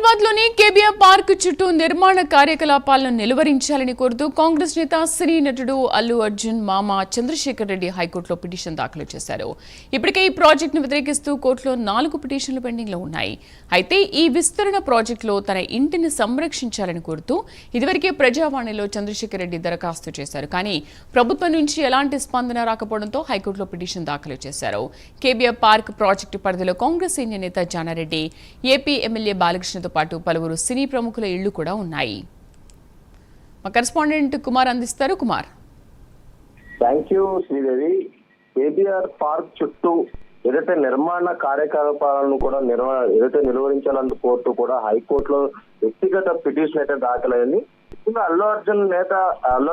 హైదరాబాద్ లోని KBR park చుట్టూ నిర్మాణ కార్యకలాపాలను నిలువరించాలని కోరుతూ కాంగ్రెస్ నేత సినీ నటుడు అల్లు అర్జున్ మామ చంద్రశేఖర్ రెడ్డి హైకోర్టులో పిటిషన్ దాఖలు చేశారు. ఇప్పటికే ఈ ప్రాజెక్టును వ్యతిరేకిస్తూ కోర్టులో 4 పిటిషన్లు పెండింగ్ లో ఉన్నాయి. అయితే ఈ విస్తరణ ప్రాజెక్టులో తన ఇంటిని సంరక్షించాలని కోరుతూ ఇదివరకే ప్రజావాణిలో చంద్రశేఖర్ రెడ్డి దరఖాస్తు చేశారు. కానీ ప్రభుత్వం నుంచి ఎలాంటి స్పందన రాకపోవడంతో హైకోర్టులో పిటిషన్ దాఖలు చేశారు. కేబీఆర్ పార్క్ ప్రాజెక్టు పరిధిలో కాంగ్రెస్ సీనియర్ నేత జానారెడ్డి, ఏపీ ఎమ్మెల్యే బాలకృష్ణతో పాటు పలువురు సినీ ప్రముఖుల ఇళ్లు కూడా ఉన్నాయి. మా కరెస్పాండెంట్ కుమార్ అందిస్తారు. Kumar, thank you Sridevi. KBR park చుట్టూ ఏదైతే నిర్మాణ కార్యకలాపాలను కూడా నిర్వహించాలని కోర్టు కూడా హైకోర్టులో వ్యక్తిగత పిటిషన్ అయితే దాఖలైంది. అల్లు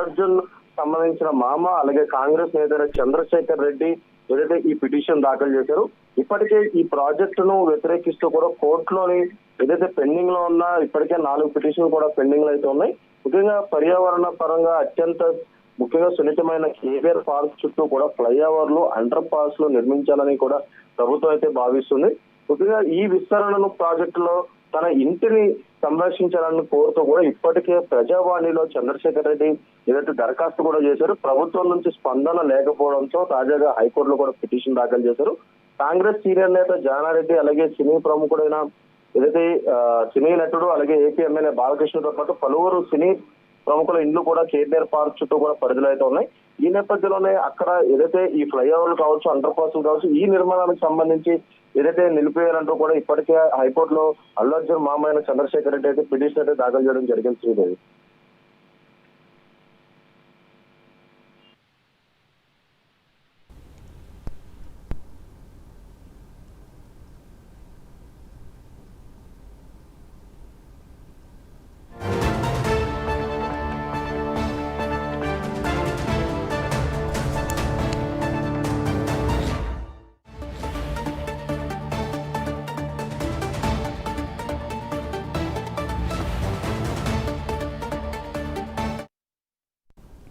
అర్జున్ సంబంధించిన మామ అలాగే కాంగ్రెస్ నేత చంద్రశేఖర్ రెడ్డి ఏదైతే ఈ పిటిషన్ దాఖలు చేశారు. ఇప్పటికే ఈ ప్రాజెక్టును వ్యతిరేకిస్తూ కూడా కోర్టులోని ఏదైతే పెండింగ్ లో ఉన్నా ఇప్పటికే 4 పిటిషన్లు కూడా పెండింగ్ లో అయితే ఉన్నాయి. ముఖ్యంగా పర్యావరణ పరంగా అత్యంత ముఖ్యంగా సున్నితమైన కేబీఆర్ పార్క్ చుట్టూ కూడా ఫ్లైఓవర్లు, అండర్ పాస్ లు నిర్మించాలని కూడా ప్రభుత్వం అయితే భావిస్తుంది. ముఖ్యంగా ఈ విస్తరణను ప్రాజెక్టులో తన ఇంటిని సంరక్షించాలని కోరుతూ కూడా ఇప్పటికే ప్రజావాణిలో చంద్రశేఖర్ రెడ్డి ఏదైతే దరఖాస్తు కూడా చేశారు. ప్రభుత్వం నుంచి స్పందన లేకపోవడంతో తాజాగా హైకోర్టులో కూడా పిటిషన్ దాఖలు చేశారు. కాంగ్రెస్ సీనియర్ నేత జానారెడ్డి అలాగే సినీ ప్రముఖుడైన ఏదైతే సినీ నటుడు అలాగే ఏపీ ఎమ్మెల్యే బాలకృష్ణతో పాటు పలువురు సినీ ప్రముఖుల ఇండ్లు కూడా కేబీఆర్ పార్క్ చుట్టూ కూడా పరిధిలో అయితే ఉన్నాయి. ఈ నేపథ్యంలోనే అక్కడ ఏదైతే ఈ ఫ్లైఓవర్లు కావచ్చు, అండర్ పాస్లు కావచ్చు, ఈ నిర్మాణానికి సంబంధించి ఏదైతే నిలిపేయాలంటూ కూడా ఇప్పటికే హైకోర్టులో అల్లు అర్జున్ మామైన చంద్రశేఖర్ రెడ్డి అయితే పిటిషన్ అయితే దాఖలు చేయడం జరిగింది శ్రీదేవి.